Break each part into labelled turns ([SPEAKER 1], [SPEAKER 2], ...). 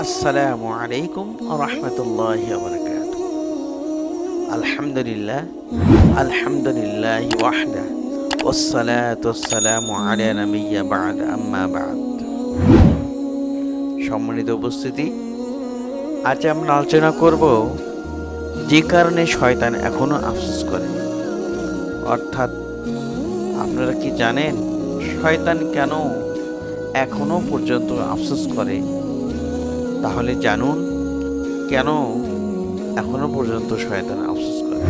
[SPEAKER 1] আসসালামু আলাইকুম রহমতুল্লাহি ওয়া বারাকাতুহু। আলহামদুলিল্লাহ আলহামদুলিল্লাহ ওয়াহদা ওয়াসসালাতু ওয়াসসালামু আলা নাবিয়্যা বা'দ আম্মা বা'দ। সম্মানিত উপস্থিতি, আজ আমরা আলোচনা করব যে কারণে শয়তান এখনো আফসোস করে। অর্থাৎ আপনারা কি জানেন শয়তান কেন এখনো পর্যন্ত আফসোস করে? তাহলে জানুন কেন এখনো পর্যন্ত শয়তান আফসোস করে।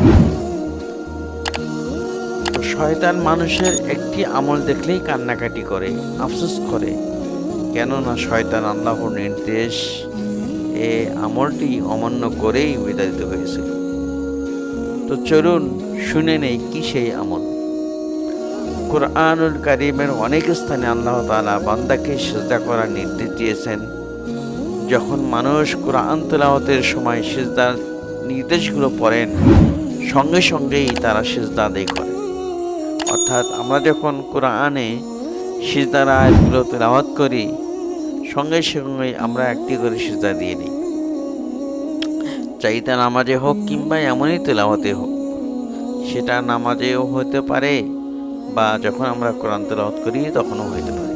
[SPEAKER 1] শয়তান মানুষের একটি আমল দেখলেই কান্নাকাটি করে, আফসোস করে, কেননা শয়তান আল্লাহর নির্দেশ এ আমলটি অমান্য করেই বিতাড়িত হয়েছিল। তো চলুন শুনে নেই কি সেই আমল। কুরআনুল কারীমের অনেক স্থানে আল্লাহ তাআলা বান্দাকে সিজদা করার নির্দেশ দিয়েছেন। যখন মানুষ কুরআন তেলাওয়াতের সময় সিজদার নির্দেশগুলো পড়েন, সঙ্গে সঙ্গেই তারা সিজদা আদায় করে। অর্থাৎ আমরা যখন কুরআনে সিজদার আয়াতগুলো তেলাওয়াত করি, সঙ্গে সঙ্গেই আমরা একটি করে সিজদা দিয়ে নিই। চাইতে নামাজে হোক কিংবা এমনই তেলাওয়াতে হোক, সেটা নামাজেও হতে পারে বা যখন আমরা কোরআন তেলাওয়াত করি তখনও হতে পারে।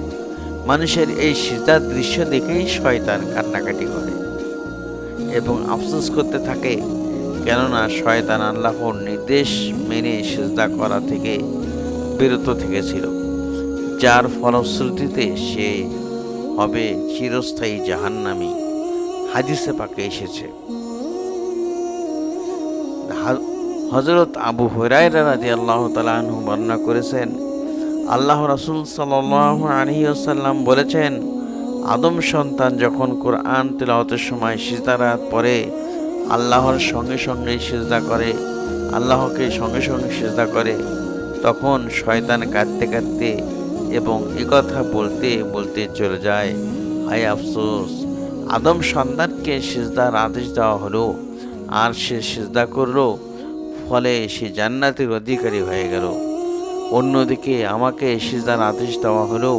[SPEAKER 1] মানুষের এই সিজদার দৃশ্য দেখেই শয়তান কান্নাকাটি করে এবং আফসোস করতে থাকে, কেননা শয়তান আল্লাহর নির্দেশ মেনে সিজদা করা থেকে বিরত থেকেছিল, যার ফলশ্রুতিতে সে হবে চিরস্থায়ী জাহান্নামী। হাদিসে পাকে এসেছে। হযরত আবু হুরায়রা রাদিয়াল্লাহু তাআলা আনহু বর্ণনা করেছেন, আল্লাহ রাসূল সাল্লাল্লাহু আলাইহি ওয়াসাল্লাম বলেছেন, আদম সন্তান যখন কোরআন তেলাওয়াতের সময় সিজদার আয়াত পড়ে আল্লাহর সঙ্গে সঙ্গে সিজদা করে, আল্লাহকে সঙ্গে সঙ্গে সিজদা করে, তখন শয়তান কাঁদতে কাঁদতে এবং একথা বলতে বলতে চলে যায়, হায় আফসোস, আদম সন্তানকে সিজদার আদেশ দেওয়া হলো আর সে সিজদা করলো, ফলে সে জান্নাতের অধিকারী হয়ে গেল। অন্যদিকে আমাকে সিজদার আদেশ দেওয়া হলো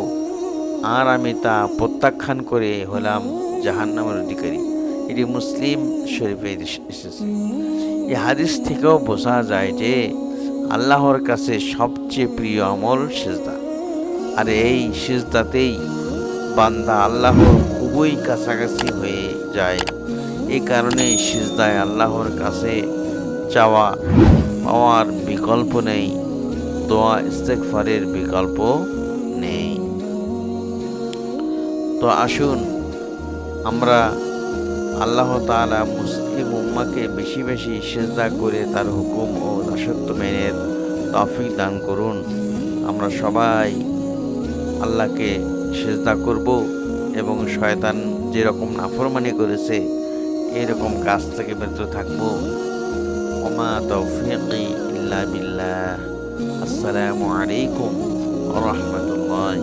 [SPEAKER 1] আর আমি তা প্রত্যাখ্যান করে হলাম জাহান্নামের অধিকারী। এটি মুসলিম শরীফে এসেছে। এই হাদিস থেকেও বোঝা যায় যে আল্লাহর কাছে সবচেয়ে প্রিয় আমল সিজদা, আর এই সিজদাতেই বান্দা আল্লাহর খুবই কাছাকাছি হয়ে যায়। এই কারণে সিজদায় আল্লাহর কাছে চাওয়া পাওয়ার বিকল্প নেই, দোয়া ইস্তেগফারের বিকল্প নেই। তো আসুন আমরা আল্লাহ তাআলা মুসলিম উম্মাহকে বেশি বেশি সিজদা করে তার হুকুম ও দাসত্ব মেনে তৌফিক দান করুন। আমরা সবাই আল্লাহকে সিজদা করব এবং শয়তান যেরকম নাফরমানি করেছে এরকম কাজ থেকে বিরত থাকবো। ওমা তৌফিকি ইল্লা বিল্লাহ। আসসালামু আলাইকুম ওয়া রাহমাতুল্লাহি